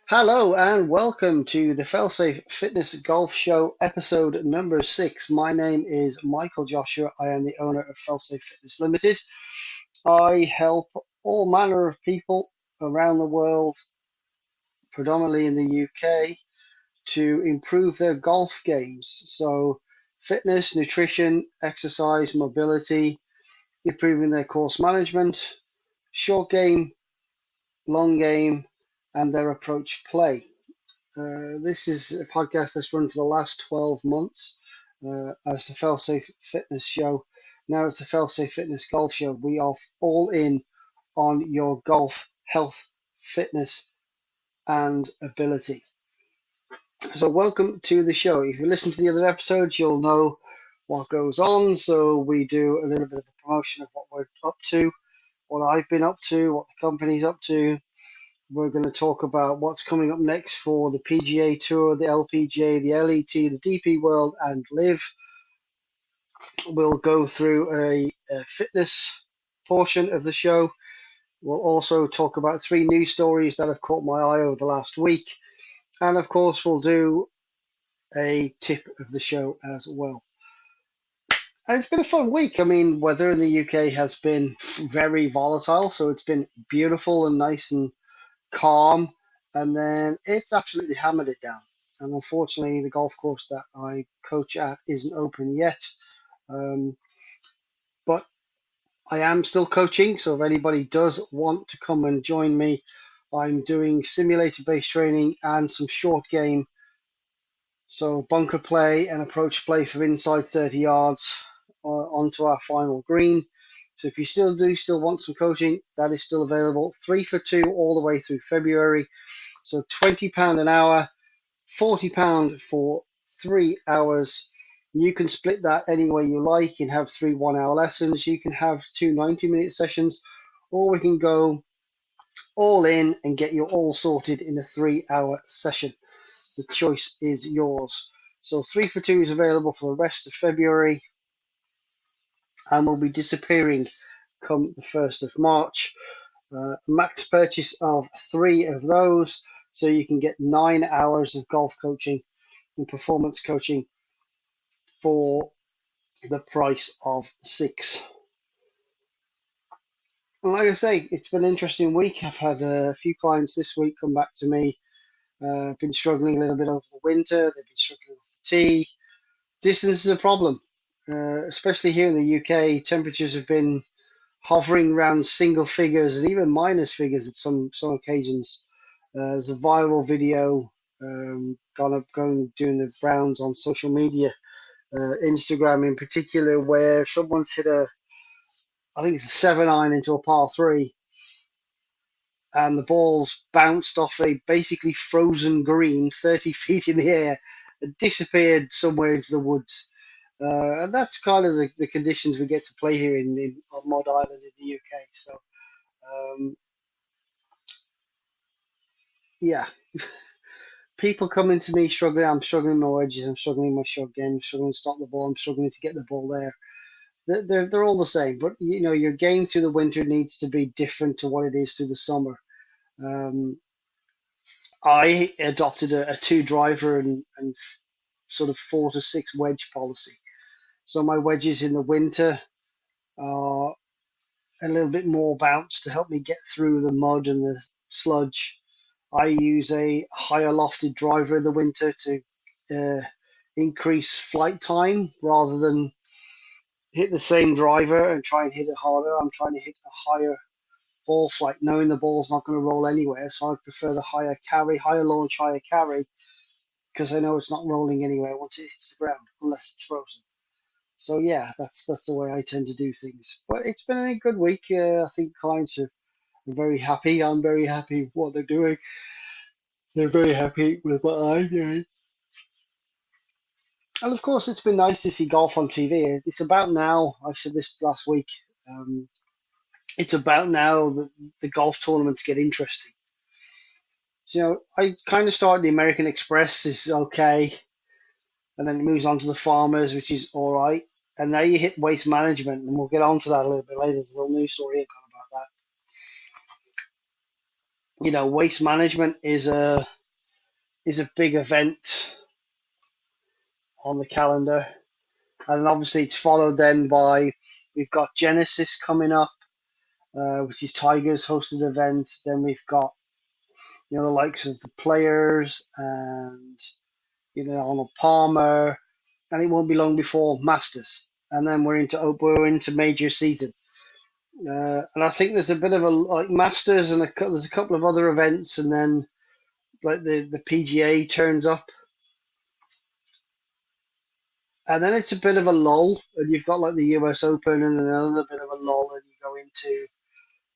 Hello and welcome to the Failsafe Fitness Golf Show, episode number 6. My name is Michael Joshua. I am the owner of Failsafe Fitness Limited. I help all manner of people around the world, predominantly in the UK, to improve their golf games. So, fitness, nutrition, exercise, mobility, improving their course management, short game, long game, and their approach play. This is a podcast that's run for the last 12 months as the Failsafe Fitness Show. Now it's the Failsafe Fitness Golf Show. We are all in on your golf, health, fitness, and ability. So, welcome to the show. If you listen to the other episodes, you'll know what goes on. So, we do a little bit of a promotion of what we're up to, what I've been up to, what the company's up to. We're going to talk about what's coming up next for the PGA Tour, the LPGA, the LET, the DP World, and Live. We'll go through a fitness portion of the show. We'll also talk about 3 news stories that have caught my eye over the last week. And of course, we'll do a tip of the show as well. And it's been a fun week. I mean, weather in the UK has been very volatile, so it's been beautiful and nice and calm, and then it's absolutely hammered it down. And unfortunately, the golf course that I coach at isn't open yet. But I am still coaching, so if anybody does want to come and join me, I'm doing simulator-based training and some short game. So bunker play and approach play from inside 30 yards onto our final green. So if you still want some coaching, that is still available. 3 for 2 all the way through February. So £20 an hour, £40 for 3 hours. You can split that any way you like. You can have 3 1-hour lessons. You can have 2 90-minute sessions, or we can go all in and get you all sorted in a 3-hour session. The choice is yours. So 3 for 2 is available for the rest of February and will be disappearing come the 1st of March. Max purchase of 3 of those, so you can get 9 hours of golf coaching and performance coaching for the price of 6. And like I say, it's been an interesting week. I've had a few clients this week come back to me. Been struggling a little bit over the winter. They've been struggling with the tee. Distance is a problem, especially here in the UK. Temperatures have been hovering around single figures and even minus figures at some occasions. There's a viral video doing the rounds on social media, Instagram in particular, where someone's hit I think it's a 7-iron into a par 3, and the ball's bounced off a basically frozen green 30 feet in the air and disappeared somewhere into the woods. And that's kind of the conditions we get to play here on Mod Island in the UK. So, yeah, people coming to me struggling. I'm struggling with my wedges. I'm struggling with my short game. I'm struggling to stop the ball. I'm struggling to get the ball there. They're all the same, but your game through the winter needs to be different to what it is through the summer. I adopted a 2 driver and sort of 4 to 6 wedge policy. So my wedges in the winter are a little bit more bounce to help me get through the mud and the sludge. I use a higher lofted driver in the winter to increase flight time rather than hit the same driver and try and hit it harder. I'm trying to hit a higher ball flight, knowing the ball's not going to roll anywhere. So I prefer the higher launch, higher carry, because I know it's not rolling anywhere once it hits the ground, unless it's frozen. So yeah, that's the way I tend to do things. But it's been a good week. I think clients are very happy. I'm very happy with what they're doing. They're very happy with what I'm doing. And of course, it's been nice to see golf on TV. It's about now. I said this last week. Um, it's about now that the golf tournaments get interesting. So I kind of started the American Express is okay, and then it moves on to the Farmers, which is all right. And now you hit waste management, and we'll get on to that a little bit later. There's a little news story about that. Waste management is a is a big event on the calendar. And obviously it's followed then by, we've got Genesis coming up, which is Tiger's hosted event. Then we've got, the likes of the Players and, Arnold Palmer, and it won't be long before Masters. And then we're into major season. And I think there's a bit of a like Masters and there's a couple of other events, and then like the PGA turns up, and then it's a bit of a lull, and you've got like the US Open, and then another bit of a lull, and you go into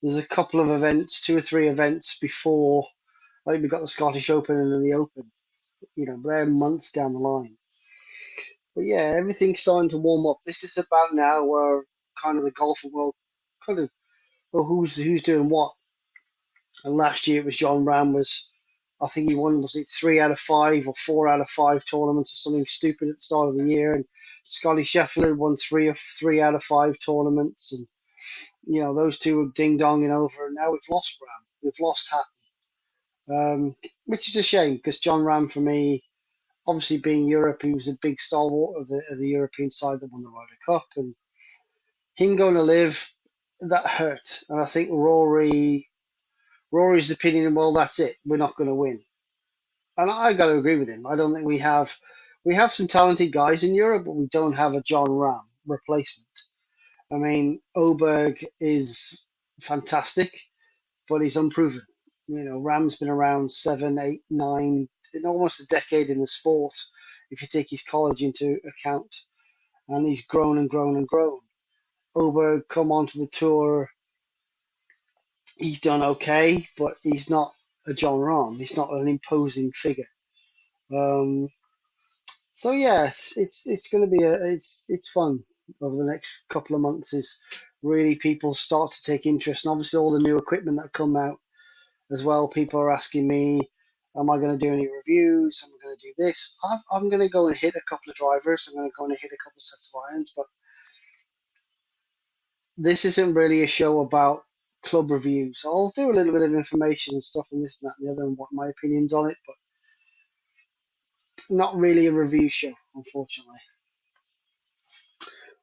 there's a couple of events, two or three events before, like we've got the Scottish Open and then the Open. They're months down the line. But yeah, everything's starting to warm up. This is about now where kind of the golf world kind of, well, who's doing what. And last year it was John Ram was, I think he won, was it 3 out of 5 or 4 out of 5 tournaments or something stupid at the start of the year. And Scotty Scheffler won 3 out of 5 tournaments. And, those two were ding donging over. And now we've lost Ram. We've lost Hatton, which is a shame because John Ram, for me, obviously being Europe, he was a big stalwart of the European side that won the Ryder Cup. And him going to live, that hurt. And I think Rory's opinion, well, that's it. We're not going to win. And I got to agree with him. I don't think we have some talented guys in Europe, but we don't have a John Ram replacement. I mean, Oberg is fantastic, but he's unproven. Ram's been around 7, 8, 9, in almost a decade in the sport, if you take his college into account, and he's grown and grown and grown. Oberg come onto the tour, he's done okay, but he's not a John Rahm. He's not an imposing figure. Um, so yeah, it's going to be it's fun over the next couple of months. Is really people start to take interest, and obviously all the new equipment that come out as well. People are asking me, am I going to do any reviews? Am I going to do this? I'm going to go and hit a couple of drivers. I'm going to go and hit a couple of sets of irons, but this isn't really a show about club reviews. I'll do a little bit of information and stuff and this and that and the other and what my opinions on it, but not really a review show, unfortunately.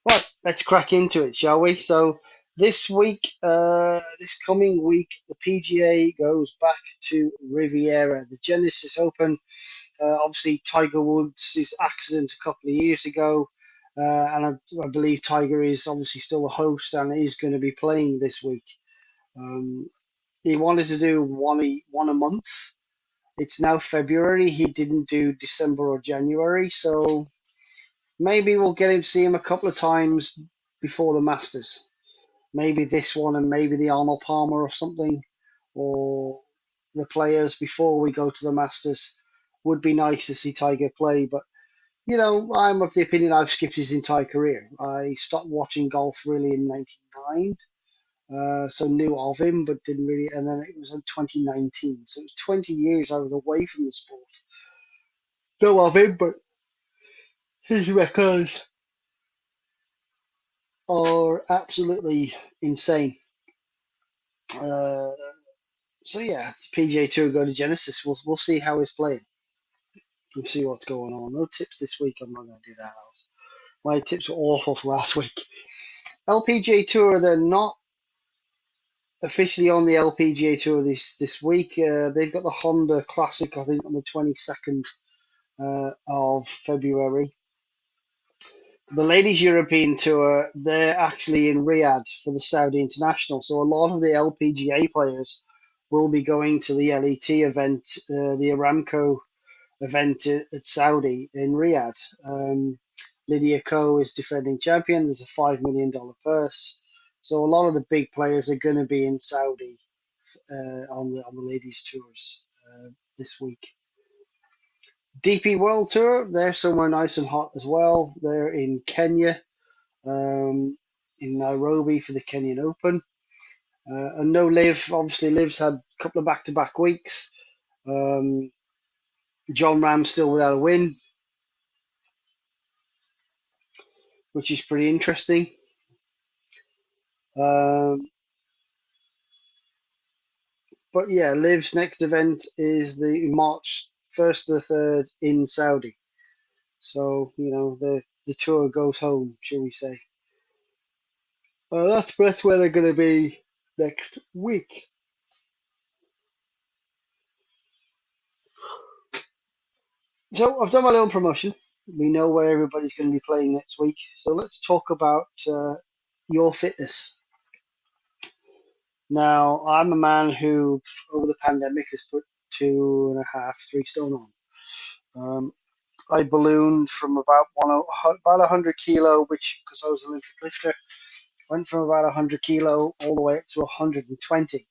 Right, let's crack into it, shall we? So this coming week, the PGA goes back to Riviera. The Genesis Open, obviously Tiger Woods' accident a couple of years ago, and I believe Tiger is obviously still the host and is going to be playing this week. Um, he wanted to do one a month. It's now February. He didn't do December or January, so maybe we'll get him see him a couple of times before the Masters. Maybe this one and maybe the Arnold Palmer or something, or the Players before we go to the Masters. Would be nice to see Tiger play, but I'm of the opinion I've skipped his entire career. I stopped watching golf really in '99, so knew of him, but didn't really. And then it was in 2019, so it was 20 years I was away from the sport. Know of him, but his records are absolutely insane. Uh, so yeah, it's PGA Tour go to Genesis. We'll see how he's playing. We'll see what's going on. No tips this week. I'm not going to do that. My tips were awful for last week. LPGA Tour. They're not officially on the LPGA Tour this week. They've got the Honda Classic, I think, on the 22nd of February. The Ladies European Tour, they're actually in Riyadh for the Saudi International. So a lot of the LPGA players will be going to the LET event, the Aramco event at Saudi in Riyadh. Lydia Ko is defending champion. There's a $5 million purse. So a lot of the big players are going to be in Saudi on the ladies tours this week. DP World Tour, they're somewhere nice and hot as well. They're in Kenya, in Nairobi for the Kenyan Open. And no Liv, obviously Liv's had a couple of back-to-back weeks. Um, John Ram still without a win, which is pretty interesting. Um, but yeah, Liv's next event is the March first to the third in Saudi. So, the tour goes home, shall we say. That's where they're going to be next week. So I've done my little promotion. We know where everybody's going to be playing next week. So let's talk about your fitness. Now, I'm a man who, over the pandemic, has put 2.5, 3 stone on. I ballooned from about 100 kilo, which because I was an Olympic lifter, went from about 100 kilo all the way up to 120.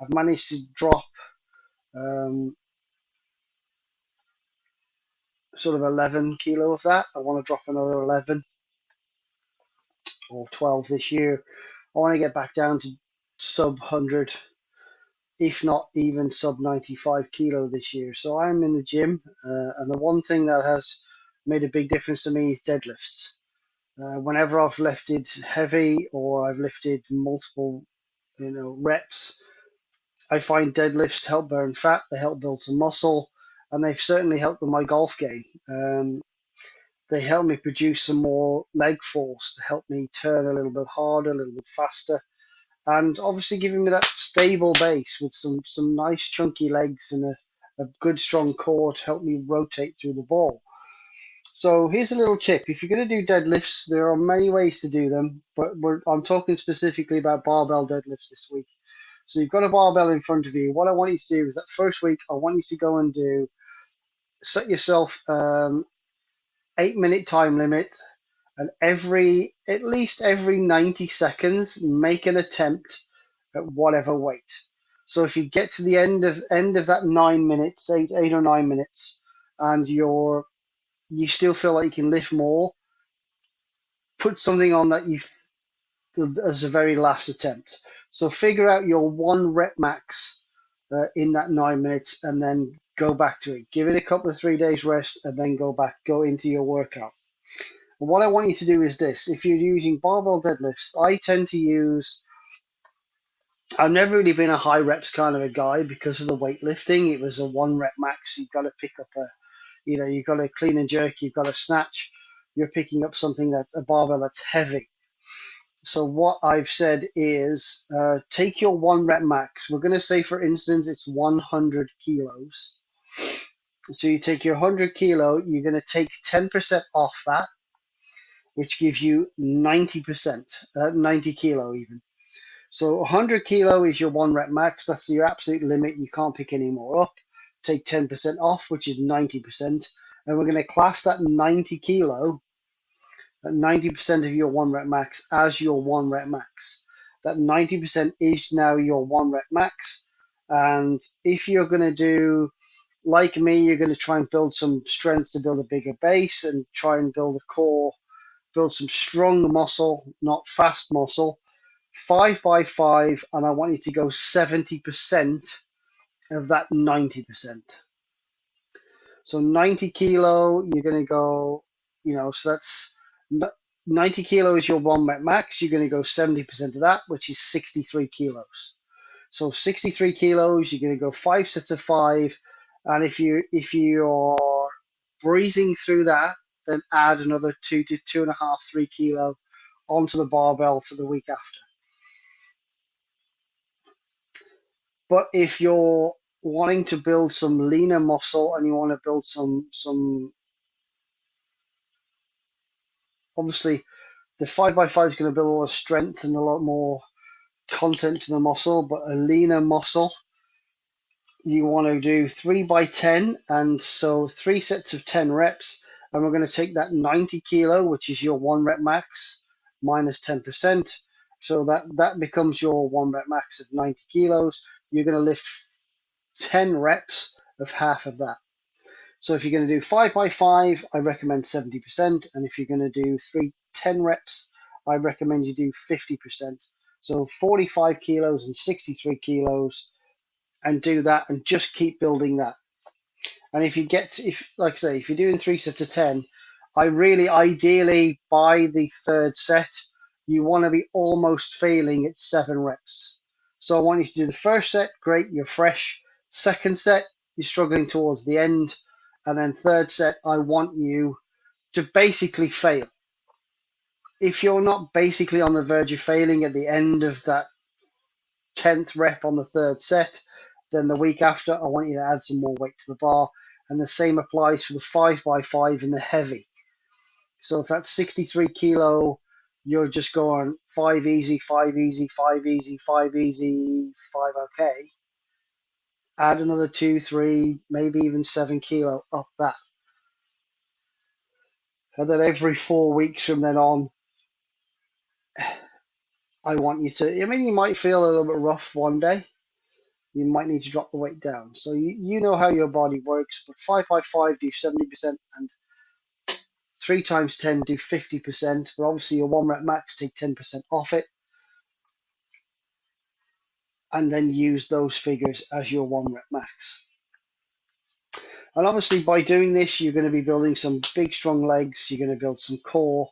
I've managed to drop um, sort of 11 kilo of that. I want to drop another 11 or 12 this year. I want to get back down to sub 100, if not even sub 95 kilo this year. So I'm in the gym, and the one thing that has made a big difference to me is deadlifts. Whenever I've lifted heavy or I've lifted multiple, reps, I find deadlifts help burn fat, they help build some muscle, and they've certainly helped with my golf game. They help me produce some more leg force to help me turn a little bit harder, a little bit faster, and obviously giving me that stable base with some nice chunky legs and a good strong core to help me rotate through the ball. So here's a little tip. If you're going to do deadlifts, there are many ways to do them, but I'm talking specifically about barbell deadlifts this week. So you've got a barbell in front of you. What I want you to do is that first week, I want you to go and set yourself 8-minute time limit, and at least every 90 seconds, make an attempt at whatever weight. So if you get to the end of that 9 minutes, 8 or 9 minutes, and you still feel like you can lift more, put something on that as a very last attempt. So figure out your one rep max in that 9 minutes, and then go back to it. Give it a couple of 3 days rest, and then go into your workout. And what I want you to do is this: if you're using barbell deadlifts, I've never really been a high reps kind of a guy because of the weightlifting. It was a one rep max. You've got to pick up you've got to clean and jerk, you've got to snatch. You're picking up something that's a barbell that's heavy. So what I've said is take your one rep max. We're going to say, for instance, it's 100 kilos. So you take your 100 kilo, you're going to take 10% off that, which gives you 90%, 90 kilo even. So 100 kilo is your one rep max. That's your absolute limit. You can't pick any more up. Take 10% off, which is 90%. And we're going to class that 90 kilo, at 90% of your one rep max, as your one rep max. That 90% is now your one rep max. And if you're going to do, like me, you're going to try and build some strength to build a bigger base and try and build a core, build some strong muscle, not fast muscle. 5 by 5, and I want you to go 70% of that 90%. So 90 kilo, you're going to go, so that's 90 kilo is your one rep max. You're going to go 70% of that, which is 63 kilos. So 63 kilos, you're going to go 5 sets of 5. And if you're breezing through that, then add another 2 to 2.5, 3 kilo onto the barbell for the week after. But if you're wanting to build some leaner muscle and you want to build some obviously the 5 by 5 is going to build a lot of strength and a lot more content to the muscle, but a leaner muscle, you want to do 3 by 10, and so 3 sets of 10 reps, and we're going to take that 90 kilo, which is your one rep max, minus 10%. So that becomes your one rep max of 90 kilos. You're going to lift 10 reps of half of that. So if you're going to do 5 by 5, I recommend 70%. And if you're going to do 10 reps, I recommend you do 50%. So 45 kilos and 63 kilos, and do that and just keep building that. And if like I say, if you're doing 3 sets of 10, I really ideally by the third set, you want to be almost failing at 7 reps. So I want you to do the first set, great, you're fresh. Second set, you're struggling towards the end. And then third set, I want you to basically fail. If you're not basically on the verge of failing at the end of that 10th rep on the third set, then the week after, I want you to add some more weight to the bar. And the same applies for the 5x5 and the heavy. So if that's 63 kilo, you're just going 5 easy, 5 easy, 5 easy, 5 easy, 5 okay. Add another 2, 3, maybe even 7 kilo up that. And then every 4 weeks from then on, I want you to, I mean, you might feel a little bit rough one day. You might need to drop the weight down. So you know how your body works, but 5x5 do 70% and 3 times 10 do 50%, but obviously your 1 rep max, take 10% off it, and then use those figures as your 1 rep max. And obviously by doing this, you're going to be building some big, strong legs, you're going to build some core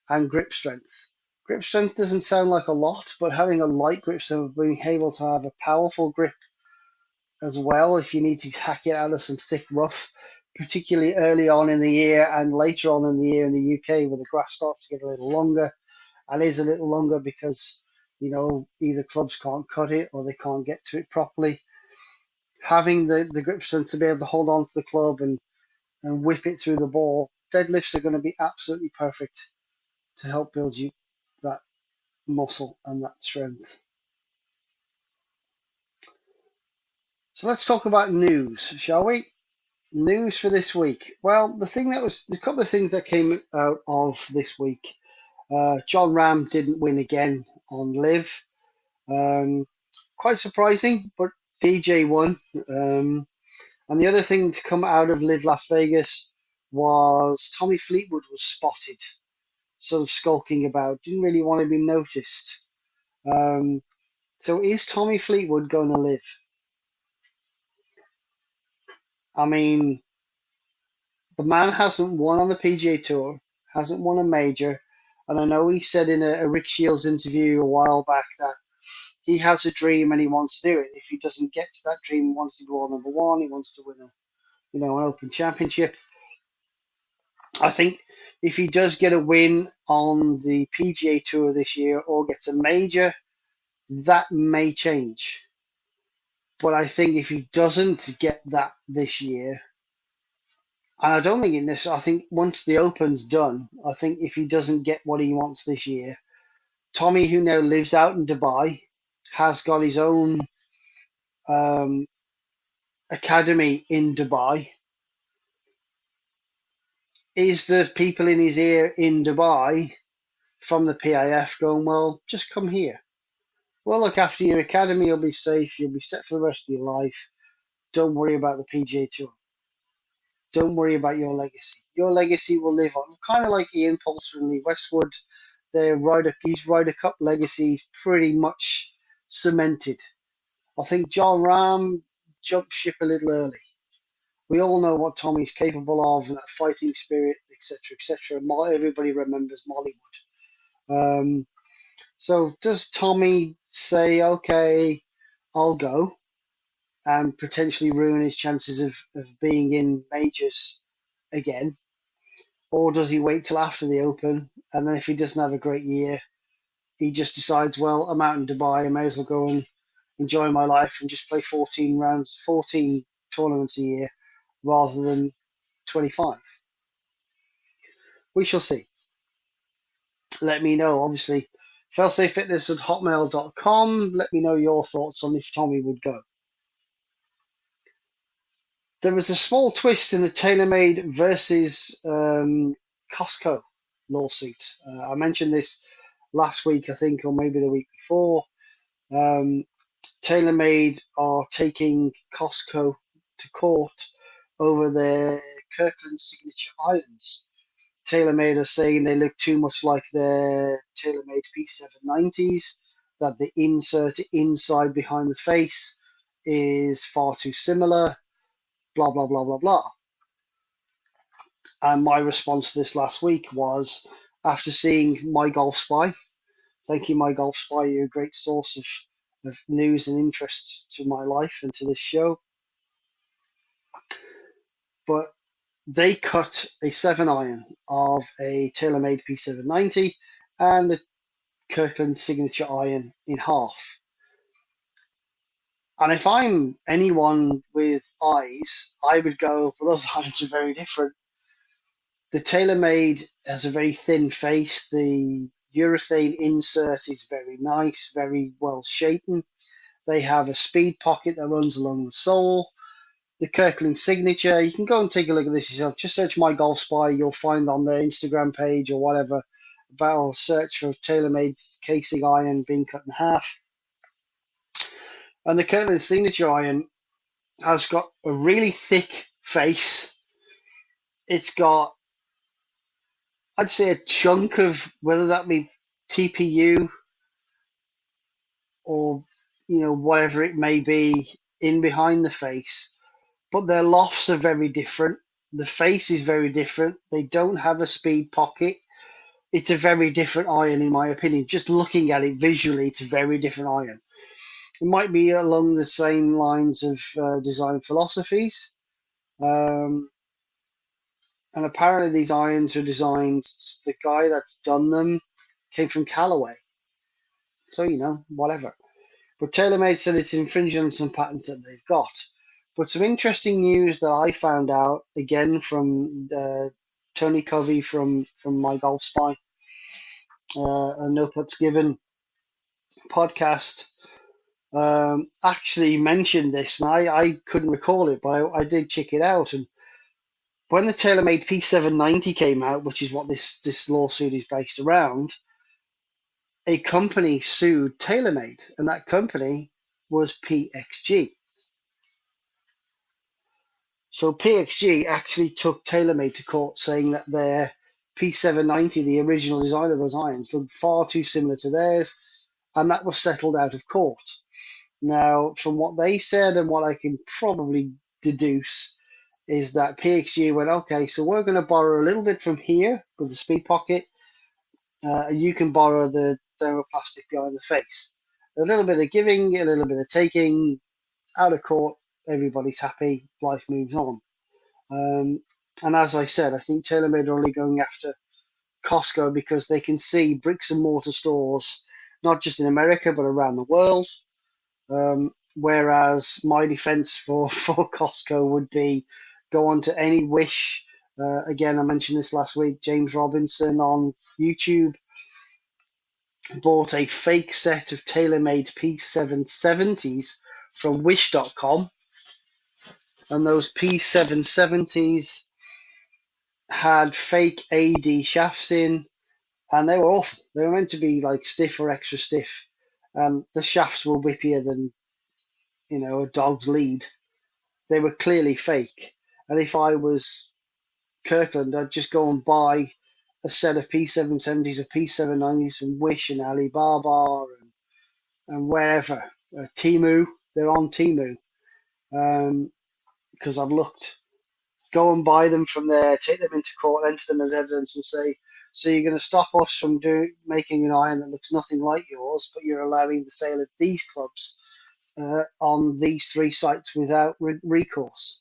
and grip strength. Grip strength doesn't sound like a lot, but having a light grip, so being able to have a powerful grip as well, if you need to hack it out of some thick rough, particularly early on in the year and later on in the year in the UK where the grass starts to get a little longer, and is a little longer because, either clubs can't cut it or they can't get to it properly. Having the grip strength to be able to hold on to the club and whip it through the ball, deadlifts are going to be absolutely perfect to help build you that muscle and that strength. So let's talk about news, shall we? News for this week. Well, there's a couple of things that came out of this week. John Ram didn't win again on Live. Quite surprising, but DJ won. And the other thing to come out of Live Las Vegas was Tommy Fleetwood was spotted, sort of skulking about, didn't really want to be noticed. So is Tommy Fleetwood going to live? I mean, the man hasn't won on the PGA Tour, hasn't won a major, and I know he said in a Rick Shields interview a while back that he has a dream and he wants to do it. If he doesn't get to that dream, he wants to go on number one, he wants to win an Open Championship. I think if he does get a win on the PGA Tour this year or gets a major, that may change. But I think if he doesn't get that this year, and I don't think in this, I think once the Open's done, I think if he doesn't get what he wants this year, Tommy, who now lives out in Dubai, has got his own um, academy in Dubai. Is the people in his ear in Dubai from the PIF going, well, just come here. We'll look after your academy. You'll be safe. You'll be set for the rest of your life. Don't worry about the PGA Tour. Don't worry about your legacy. Your legacy will live on. Kind of like Ian Poulter and Lee Westwood. His Ryder Cup legacy is pretty much cemented. I think John Rahm jumped ship a little early. We all know what Tommy's capable of, and that fighting spirit, etc., etc. Everybody remembers Mollywood. So does Tommy say, okay, I'll go, and potentially ruin his chances of being in majors again? Or does he wait till after the Open, and then if he doesn't have a great year, he just decides, well, I'm out in Dubai, I may as well go and enjoy my life and just play 14 tournaments a year rather than 25. We shall see. Let me know, obviously. Failsafefitness@hotmail.com. Let me know your thoughts on if Tommy would go. There was a small twist in the TaylorMade versus Costco lawsuit. I mentioned this last week, I think, or maybe the week before. TaylorMade are taking Costco to court over their Kirkland signature irons. TaylorMade are saying they look too much like their TaylorMade P790s, that the insert inside behind the face is far too similar, blah, blah, blah, blah, blah. And my response to this last week was, after seeing My Golf Spy, thank you, My Golf Spy, you're a great source of news and interest to my life and to this show. But They cut a 7 iron of a TaylorMade P790 and the Kirkland signature iron in half. And if I'm anyone with eyes, I would go, well, those irons are very different. The TaylorMade has a very thin face. The urethane insert is very nice, very well shapen. They have a speed pocket that runs along the sole. The Kirkland signature, you can go and take a look at this yourself. Just search My Golf Spy. You'll find on their Instagram page or whatever about, or search for TaylorMade casing iron being cut in half. And the Kirkland signature iron has got a really thick face. It's got, I'd say, a chunk of, whether that be TPU or whatever it may be, in behind the face. But their lofts are very different. The face is very different. They don't have a speed pocket. It's a very different iron, in my opinion. Just looking at it visually, it's a very different iron. It might be along the same lines of design philosophies. Um, and apparently these irons are designed, the guy that's done them came from Callaway. So, whatever. But TaylorMade said it's infringing on some patents that they've got. But some interesting news that I found out, again, from Tony Covey from My Golf Spy, a No Putts Given podcast, actually mentioned this, and I couldn't recall it, but I did check it out. And when the TaylorMade P790 came out, which is what this lawsuit is based around, a company sued TaylorMade, and that company was PXG. So PXG actually took TaylorMade to court, saying that their P790, the original design of those irons, looked far too similar to theirs, and that was settled out of court. Now, from what they said and what I can probably deduce, is that PXG went, okay, so we're going to borrow a little bit from here with the speed pocket, and you can borrow the thermoplastic behind the face. A little bit of giving, a little bit of taking, out of court, everybody's happy, life moves on. And as I said, I think TaylorMade are only going after Costco because they can see bricks and mortar stores, not just in America, but around the world. Whereas my defense for Costco would be go on to any Wish. Again, I mentioned this last week. James Robinson on YouTube bought a fake set of TaylorMade P770s from Wish.com. And those P770s had fake AD shafts in, and they were awful. They were meant to be like stiff or extra stiff. The shafts were whippier than a dog's lead. They were clearly fake. And if I was Kirkland, I'd just go and buy a set of P770s or P790s from Wish and Alibaba and wherever. Temu, they're on Temu. Because I've looked. Go and buy them from there, take them into court, enter them as evidence, and say, so you're going to stop us from making an iron that looks nothing like yours, but you're allowing the sale of these clubs on these 3 sites without recourse.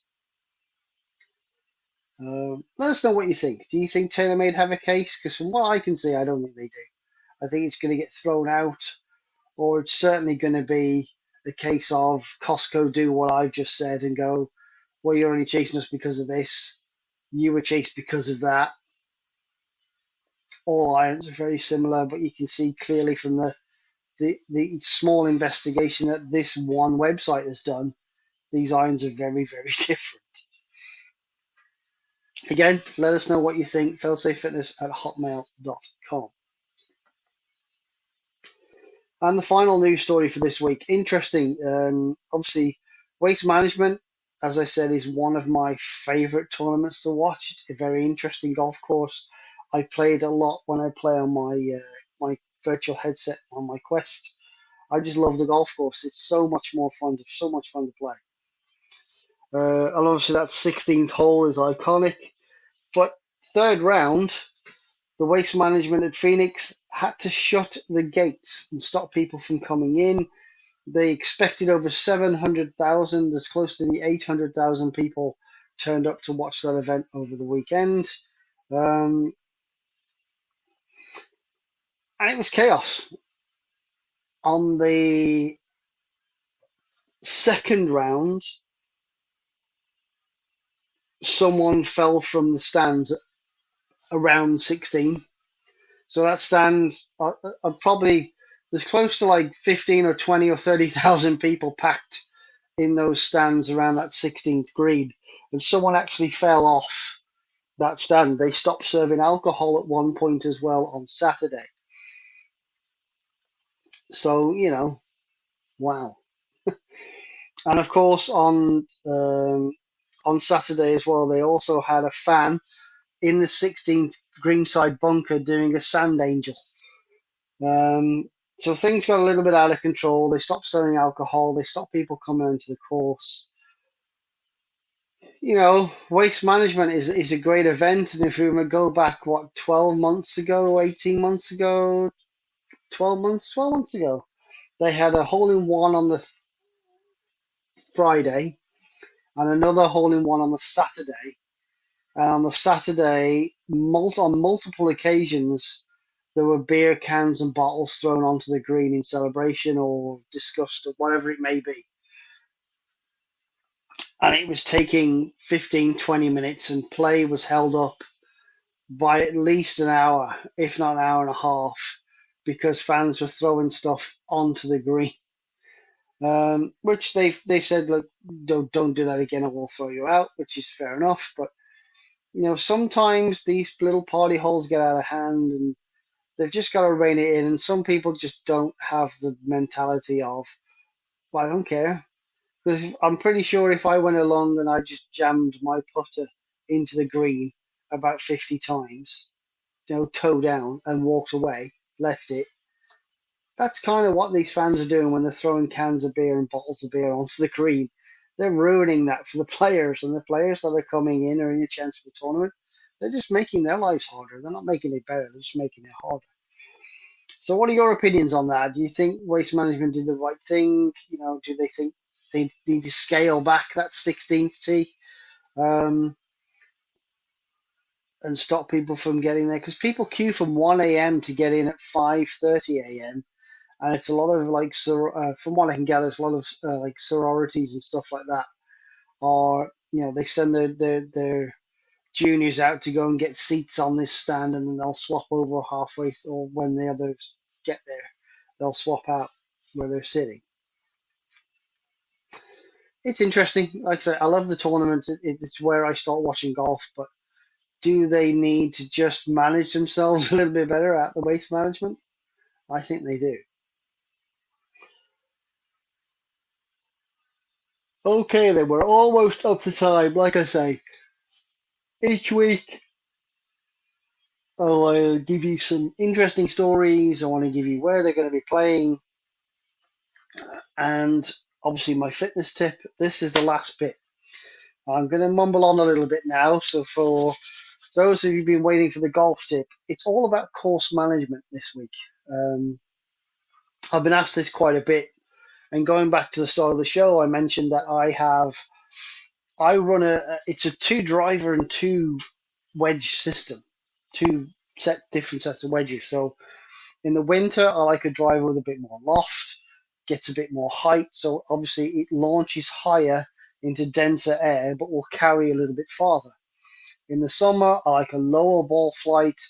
Let us know what you think. Do you think TaylorMade have a case? Because from what I can see, I don't think they do. I think it's going to get thrown out, or it's certainly going to be a case of Costco do what I've just said and go, well, you're only chasing us because of this. You were chased because of that. All irons are very similar, but you can see clearly from the small investigation that this one website has done, these irons are very, very different. Again, let us know what you think. failsafefitness@hotmail.com. And the final news story for this week. Interesting. Obviously, Waste Management, as I said, is one of my favorite tournaments to watch. It's a very interesting golf course. I played a lot when I play on my virtual headset on my Quest. I just love the golf course. It's so much fun to play. And obviously that 16th hole is iconic. But third round, the Waste Management at Phoenix had to shut the gates and stop people from coming in. They expected over 700,000. There's close to the 800,000 people turned up to watch that event over the weekend. Um, and it was chaos. On the second round, someone fell from the stands around 16. So that stands, probably, there's close to like 15 or 20 or 30,000 people packed in those stands around that 16th green. And someone actually fell off that stand. They stopped serving alcohol at one point as well on Saturday. So, wow. And of course, on Saturday as well, they also had a fan in the 16th greenside bunker doing a sand angel. So things got a little bit out of control. They stopped selling alcohol. They stopped people coming into the course. Waste management is a great event. And if we were to go back, what, 12 months ago, 18 months ago, 12 months ago, they had a hole in one on the Friday and another hole in one on the Saturday. And on the Saturday, on multiple occasions, there were beer cans and bottles thrown onto the green in celebration or disgust or whatever it may be. And it was taking 15, 20 minutes, and play was held up by at least an hour, if not an hour and a half, because fans were throwing stuff onto the green. Which they've said, look, don't do that again, or we'll throw you out, which is fair enough. But sometimes these little party holes get out of hand, and they've just got to rein it in. And some people just don't have the mentality of, well, I don't care. Because I'm pretty sure if I went along and I just jammed my putter into the green about 50 times, toe down, and walked away, left it, that's kind of what these fans are doing when they're throwing cans of beer and bottles of beer onto the green. They're ruining that for the players, and the players that are coming in or in a chance for the tournament, they're just making their lives harder. They're not making it better, they're just making it harder. So, what are your opinions on that? Do you think Waste Management did the right thing? Do they think they need to scale back that 16th tee um, and stop people from getting there? Because people queue from 1 a.m. to get in at 5:30 a.m. And it's a lot of like, from what I can gather, it's a lot of like sororities and stuff like that. Or they send their juniors out to go and get seats on this stand, and then they'll swap over halfway, or when the others get there, they'll swap out where they're sitting. It's interesting. Like I say, I love the tournament. It's where I start watching golf. But do they need to just manage themselves a little bit better at the waste management? I think they do. Okay, then we're almost up to time. Like I say, each week I'll give you some interesting stories. I want to give you where they're going to be playing, and obviously my fitness tip. This is the last bit. I'm going to mumble on a little bit now. So for those of you who've been waiting for the golf tip, it's all about course management this week. Um, I've been asked this quite a bit, and going back to the start of the show, I mentioned that I run it's a two driver and two wedge system, two different sets of wedges. So in the winter, I like a driver with a bit more loft, gets a bit more height, so obviously it launches higher into denser air, but will carry a little bit farther. In the summer, I like a lower ball flight,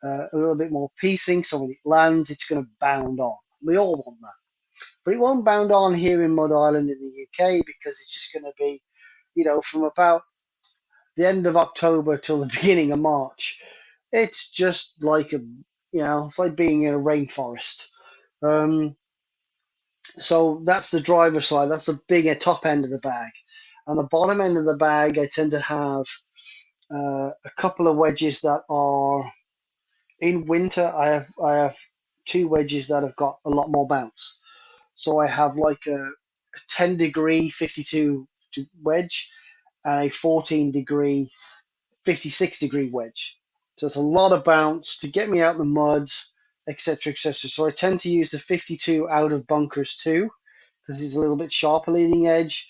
a little bit more piecing, so when it lands, it's going to bound on. We all want that. But it won't bound on here in Mud Island in the UK, because it's just going to be, from about the end of October till the beginning of March. It's just like it's like being in a rainforest. Um, so that's the driver's side. That's the bigger top end of the bag. On the bottom end of the bag, I tend to have a couple of wedges that are in winter. I have two wedges that have got a lot more bounce. So I have like a 10-degree 52 wedge and a 14-degree 56-degree wedge. So it's a lot of bounce to get me out in the mud, etc., etc. So I tend to use the 52 out of bunkers too, because it's a little bit sharper leading edge,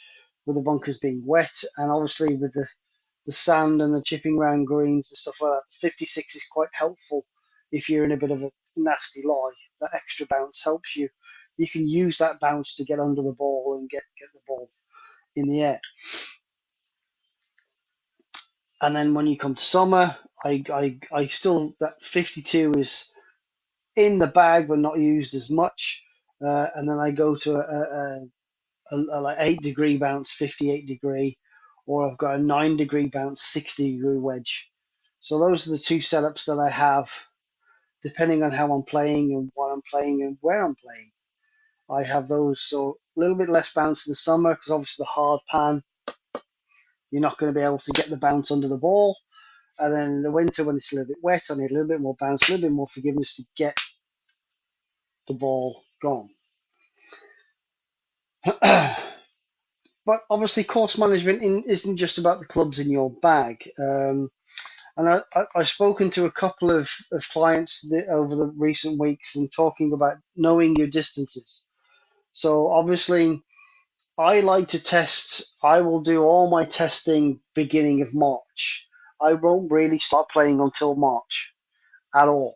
with the bunkers being wet, and obviously with the sand and the chipping round greens and stuff like that. 56 is quite helpful if you're in a bit of a nasty lie. That extra bounce helps you. You can use that bounce to get under the ball and get the ball in the air. And then when you come to summer, I still, that 52 is in the bag but not used as much. And then I go to a like 8 degree bounce, 58 degree, or I've got a 9 degree bounce, 60 degree wedge. So those are the two setups that I have, depending on how I'm playing and what I'm playing and where I'm playing. I have those, so a little bit less bounce in the summer because obviously the hard pan, you're not going to be able to get the bounce under the ball. And then in the winter, when it's a little bit wet, I need a little bit more bounce, a little bit more forgiveness to get the ball gone. But obviously, course management isn't just about the clubs in your bag. And I've spoken to a couple of clients over the recent weeks and talking about knowing your distances. So obviously, I like to test. I will do all my testing beginning of March. I won't really start playing until March at all.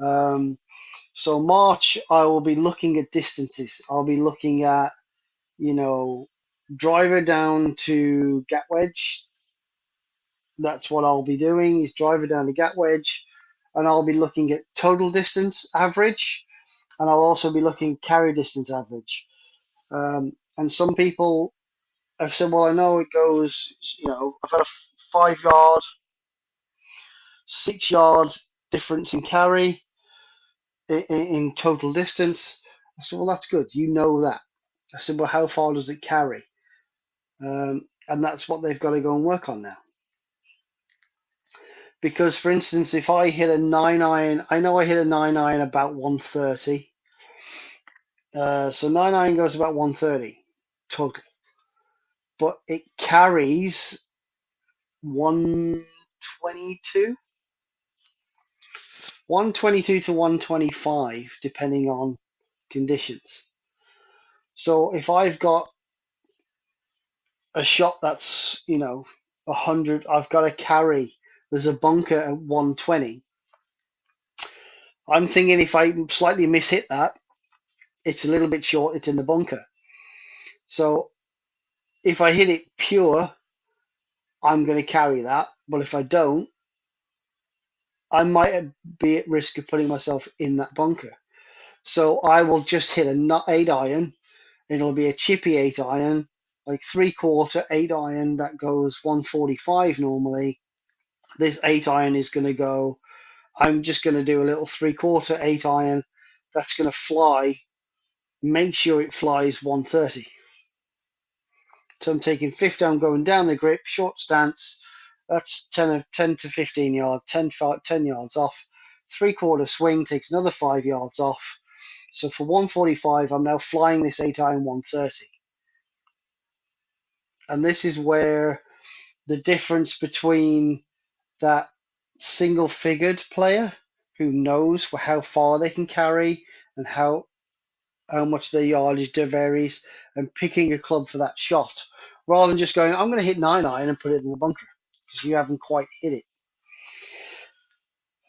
Um, so March, I will be looking at distances. I'll be looking at, you know, driver down to gap wedge. That's what I'll be doing, is driver down to gap wedge, and I'll be looking at total distance average, and I'll also be looking at carry distance average. And some people have said, well, I know it goes, I've got a 5 yard, 6 yard difference in carry in total distance. I said, well, that's good. You know that. I said, well, how far does it carry? And that's what they've got to go and work on now. Because, for instance, if I hit a 9 iron, I know I hit a 9 iron about 130. So 9 iron goes about 130 total. But it carries 122, 122 to 125, depending on conditions. So if I've got a shot that's, 100, I've got to carry, there's a bunker at 120. I'm thinking if I slightly mishit that, it's a little bit short, it's in the bunker. So if I hit it pure, I'm going to carry that. But if I don't, I might be at risk of putting myself in that bunker. So I will just hit a 8 iron. It'll be a chippy 8 iron, like 3/4 8 iron that goes 145 normally. This 8 iron is going to go, I'm just going to do a little 3/4 8 iron that's going to fly. Make sure it flies 130. So I'm taking 50, I'm going down the grip, short stance. That's 10 to 15 yards, 10 yards off. 3/4 swing takes another 5 yards off. So for 145, I'm now flying this 8 iron 130. And this is where the difference between that single figured player who knows how far they can carry and how much their yardage varies, and picking a club for that shot rather than just going, I'm going to hit 9 iron and put it in the bunker because you haven't quite hit it.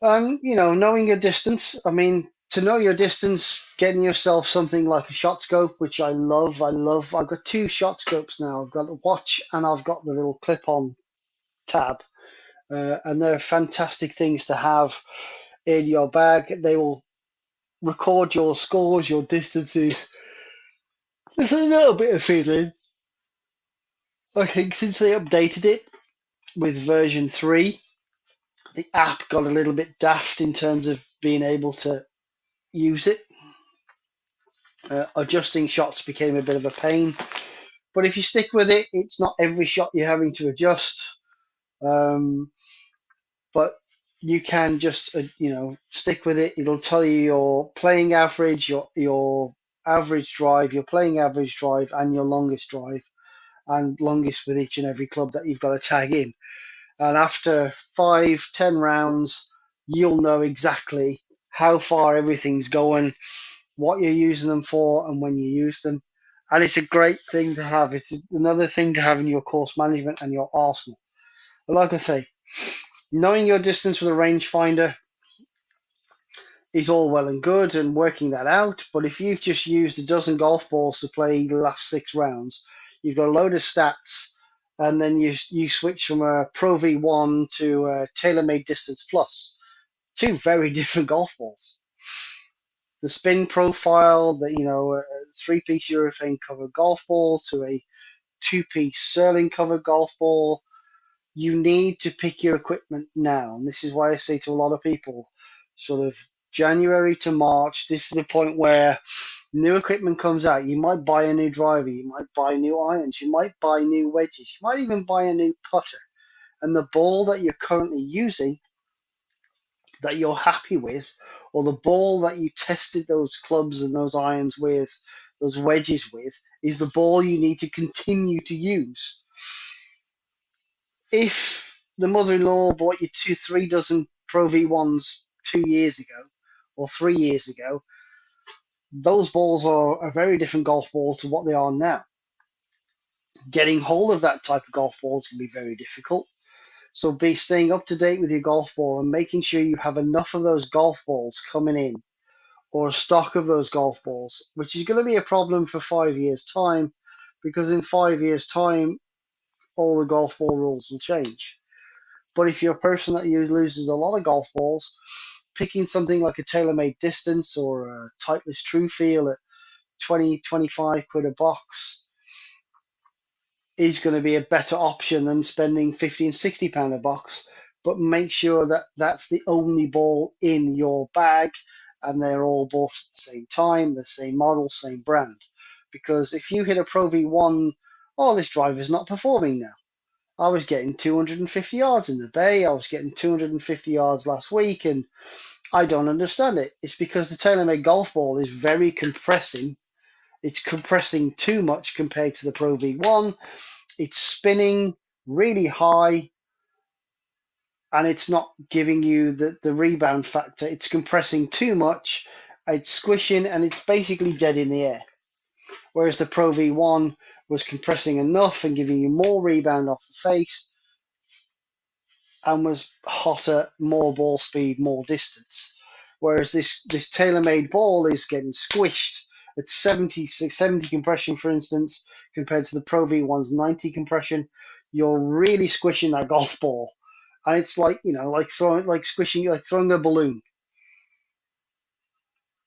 Knowing your distance, I mean, to know your distance, getting yourself something like a shot scope, which I love. I've got two shot scopes now. I've got the watch and I've got the little clip-on tab. And they're fantastic things to have in your bag. They will record your scores, your distances. There's a little bit of fiddling. I think since they updated it with version 3, the app got a little bit daft in terms of being able to use it. Adjusting shots became a bit of a pain. But if you stick with it, it's not every shot you're having to adjust. But you can just, stick with it. It'll tell you your playing average, your average drive, your playing average drive, and your longest drive, and longest with each and every club that you've got to tag in. And after 5, 10 rounds, you'll know exactly how far everything's going, what you're using them for, and when you use them. And it's a great thing to have. It's another thing to have in your course management and your arsenal. But like I say, knowing your distance with a rangefinder is all well and good and working that out. But if you've just used a dozen golf balls to play the last 6 rounds, you've got a load of stats, and then you switch from a Pro V1 to a TaylorMade Distance Plus. Two very different golf balls. The spin profile, a three-piece urethane covered golf ball to a two-piece Sterling covered golf ball. You need to pick your equipment now. And this is why I say to a lot of people, sort of January to March, this is the point where new equipment comes out. You might buy a new driver, you might buy new irons, you might buy new wedges, you might even buy a new putter. And the ball that you're currently using, that you're happy with, or the ball that you tested those clubs and those irons with, those wedges with, is the ball you need to continue to use. If the mother-in-law bought you three dozen Pro V1s 2 years ago or 3 years ago, those balls are a very different golf ball to what they are now. Getting hold of that type of golf ball is going to be very difficult. So be staying up to date with your golf ball and making sure you have enough of those golf balls coming in, or a stock of those golf balls, which is going to be a problem for 5 years' time, because in 5 years' time, all the golf ball rules will change. But if you're a person that loses a lot of golf balls, picking something like a TaylorMade Distance or a Titleist True Feel at 20, 25 quid a box is going to be a better option than spending 50 and 60 pound a box. But make sure that that's the only ball in your bag and they're all bought at the same time, the same model, same brand. Because if you hit a Pro V1, oh, this driver's not performing now. I was getting 250 yards in the bay. I was getting 250 yards last week, and I don't understand it. It's because the TaylorMade golf ball is very compressing. It's compressing too much compared to the Pro V1. It's spinning really high, and it's not giving you the rebound factor. It's compressing too much. It's squishing, and it's basically dead in the air. Whereas the Pro V1 was compressing enough and giving you more rebound off the face, and was hotter, more ball speed, more distance. Whereas this TaylorMade ball is getting squished at 70 compression, for instance, compared to the Pro V1's 90 compression. You're really squishing that golf ball. And it's like, like throwing a balloon.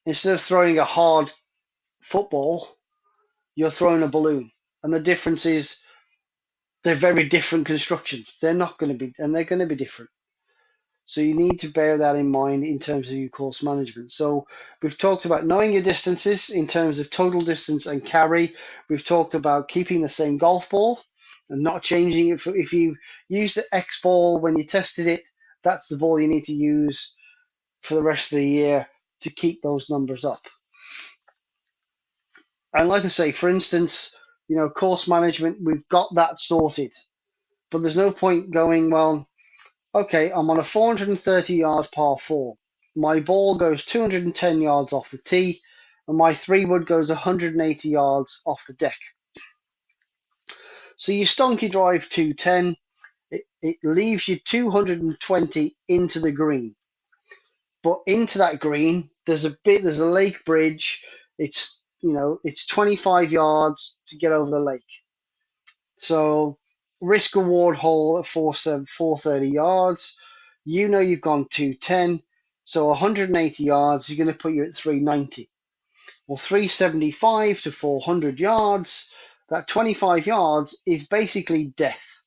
Instead of throwing a hard football, you're throwing a balloon. And the difference is they're very different constructions. They're not going to be, and they're going to be different. So you need to bear that in mind in terms of your course management. So we've talked about knowing your distances in terms of total distance and carry. We've talked about keeping the same golf ball and not changing it. If you use the X ball when you tested it, that's the ball you need to use for the rest of the year to keep those numbers up. And like I say, for instance, course management, we've got that sorted. But there's no point going, well, okay, I'm on a 430 yard par 4. My ball goes 210 yards off the tee, and my 3-wood goes 180 yards off the deck. So you stonky drive 210, it leaves you 220 into the green. But into that green, there's a lake bridge. It's 25 yards to get over the lake. So risk reward hole at 430 yards. You've gone 210, so 180 yards is going to put you at 390. Well, 375 to 400 yards, that 25 yards is basically death.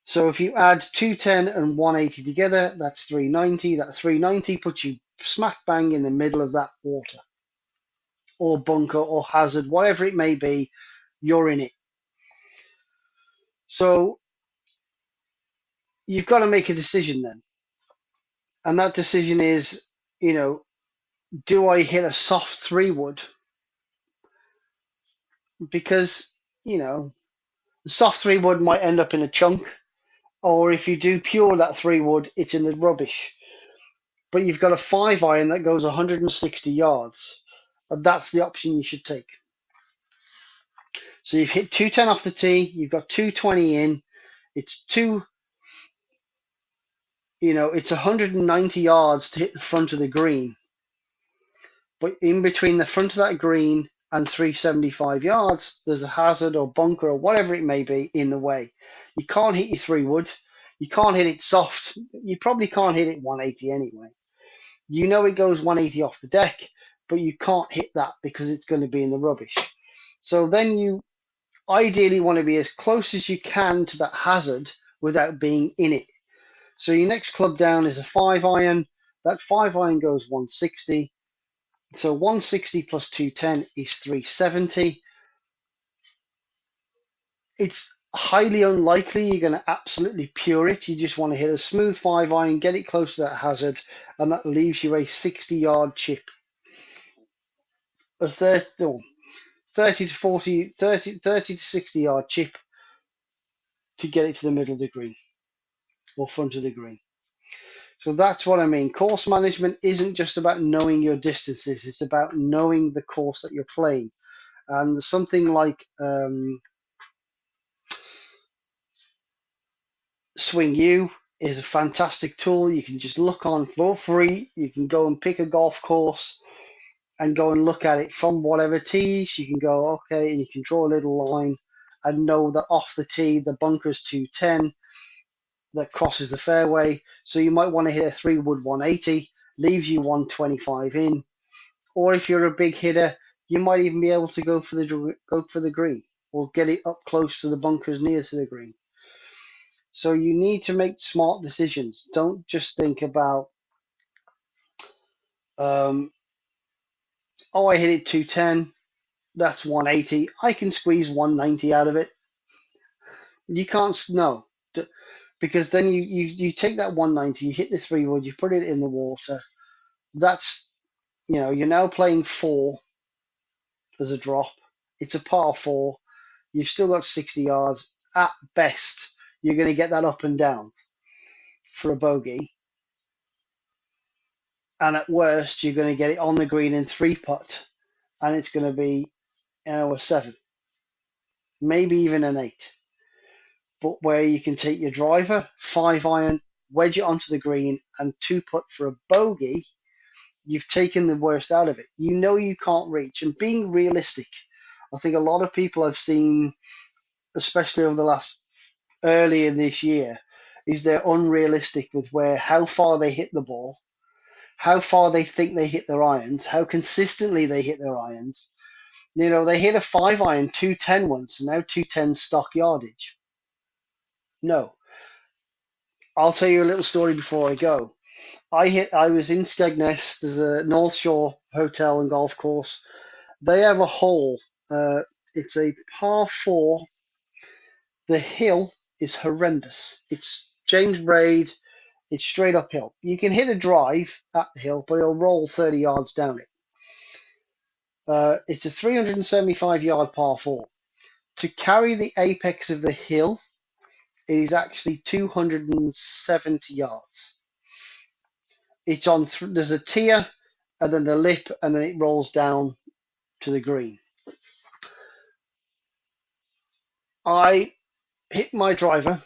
So if you add 210 and 180 together, that's 390. That 390 puts you smack bang in the middle of that water, or bunker, or hazard, whatever it may be, you're in it. So you've got to make a decision then. And that decision is, do I hit a soft 3-wood? Because, the soft 3-wood might end up in a chunk. Or if you do pure that 3-wood, it's in the rubbish. But you've got a 5-iron that goes 160 yards. And that's the option you should take. So you've hit 210 off the tee, you've got 220 in. It's it's 190 yards to hit the front of the green. But in between the front of that green and 375 yards, there's a hazard or bunker or whatever it may be in the way. You can't hit your 3-wood. You can't hit it soft. You probably can't hit it 180 anyway. You know it goes 180 off the deck, but you can't hit that because it's going to be in the rubbish. So then you ideally want to be as close as you can to that hazard without being in it. So your next club down is a 5-iron. That 5-iron goes 160. So 160 plus 210 is 370. It's highly unlikely you're going to absolutely pure it. You just want to hit a smooth 5-iron, get it close to that hazard, and that leaves you a 60-yard chip. A 30 to 40, 30 to 60-yard chip to get it to the middle of the green or front of the green. So that's what I mean. Course management isn't just about knowing your distances. It's about knowing the course that you're playing. And something like Swing U is a fantastic tool. You can just look on for free. You can go and pick a golf course and go and look at it from whatever tees. You can go, okay, and you can draw a little line and know that off the tee, the bunker's 210 that crosses the fairway. So you might want to hit a 3-wood 180, leaves you 125 in. Or if you're a big hitter, you might even be able to go for the green or get it up close to the bunkers near to the green. So you need to make smart decisions. Don't just think about, oh, I hit it 210. That's 180. I can squeeze 190 out of it. You can't, no. Because then you take that 190, you hit the 3-wood, you put it in the water. That's, you're now playing 4 as a drop. It's a par 4. You've still got 60 yards. At best, you're going to get that up and down for a bogey. And at worst, you're going to get it on the green in 3-putt. And it's going to be a 7. Maybe even an 8. But where you can take your driver, 5-iron, wedge it onto the green, and 2-putt for a bogey, you've taken the worst out of it. You know you can't reach. And being realistic, I think a lot of people I've seen, especially over the last early in this year, is they're unrealistic with how far they hit the ball, how far they think they hit their irons, how consistently they hit their irons. They hit a 5-iron 210 once, and now 210 stock yardage. No. I'll tell you a little story before I go. I was in Skegness. There's a North Shore hotel and golf course. They have a hole. It's a par 4. The hill is horrendous. It's James Braid. It's straight uphill. You can hit a drive at the hill, but it'll roll 30 yards down it. It's a 375-yard par 4. To carry the apex of the hill, it is actually 270 yards. It's on. There's a tier, and then the lip, and then it rolls down to the green. I hit my driver.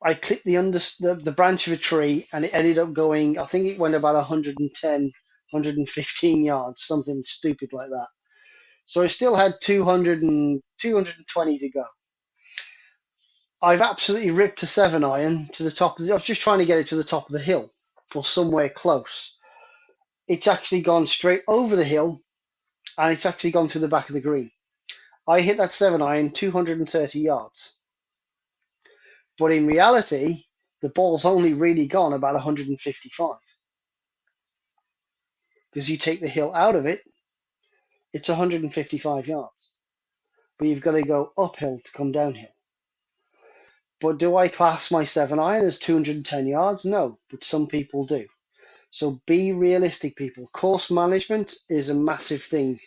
I clipped the branch of a tree, and it ended up going. I think it went about 110, 115 yards, something stupid like that. So I still had 220 to go. I've absolutely ripped a 7-iron to the top of I was just trying to get it to the top of the hill or somewhere close. It's actually gone straight over the hill, and it's actually gone through the back of the green. I hit that 7-iron 230 yards. But in reality, the ball's only really gone about 155. Because you take the hill out of it, it's 155 yards. But you've got to go uphill to come downhill. But do I class my 7-iron as 210 yards? No, but some people do. So be realistic, people. Course management is a massive thing.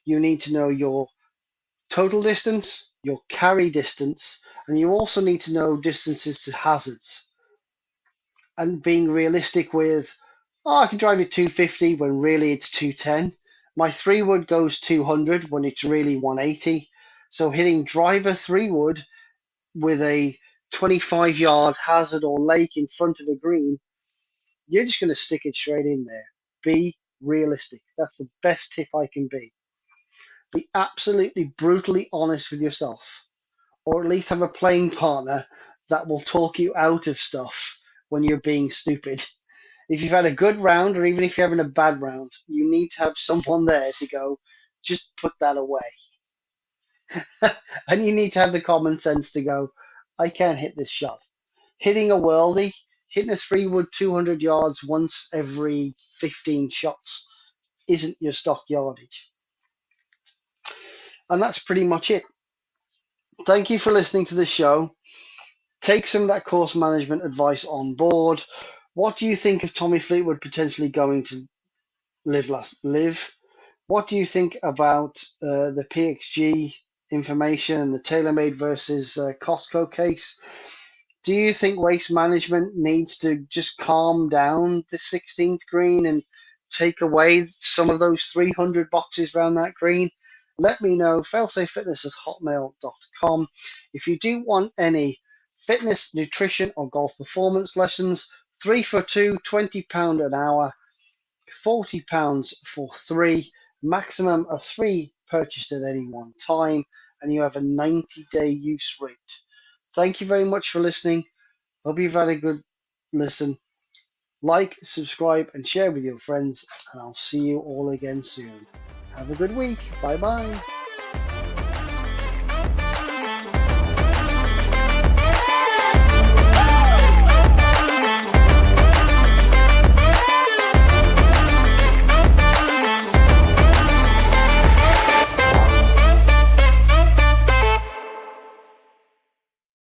You need to know your total distance, your carry distance, and you also need to know distances to hazards. And being realistic with, I can drive it 250 when really it's 210. My 3-wood goes 200 when it's really 180. So hitting driver 3-wood with a 25-yard hazard or lake in front of a green, you're just going to stick it straight in there. Be realistic. That's the best tip I can be. Be absolutely brutally honest with yourself, or at least have a playing partner that will talk you out of stuff when you're being stupid. If you've had a good round, or even if you're having a bad round, you need to have someone there to go, just put that away. And you need to have the common sense to go, I can't hit this shot. Hitting a worldie, hitting a 3-wood 200 yards once every 15 shots isn't your stock yardage. And that's pretty much it. Thank you for listening to this show. Take some of that course management advice on board. What do you think of Tommy Fleetwood potentially going to live? What do you think about the PXG information and the TaylorMade versus Costco case? Do you think Waste Management needs to just calm down the 16th green and take away some of those 300 boxes around that green? Let me know. failsafefitness@hotmail.com. If you do want any fitness, nutrition, or golf performance lessons, 3 for 2, £20 an hour, £40 for 3, maximum of 3 purchased at any one time, and you have a 90-day use rate. Thank you very much for listening. Hope you've had a good listen. Like, subscribe, and share with your friends, and I'll see you all again soon. Have a good week. Bye bye.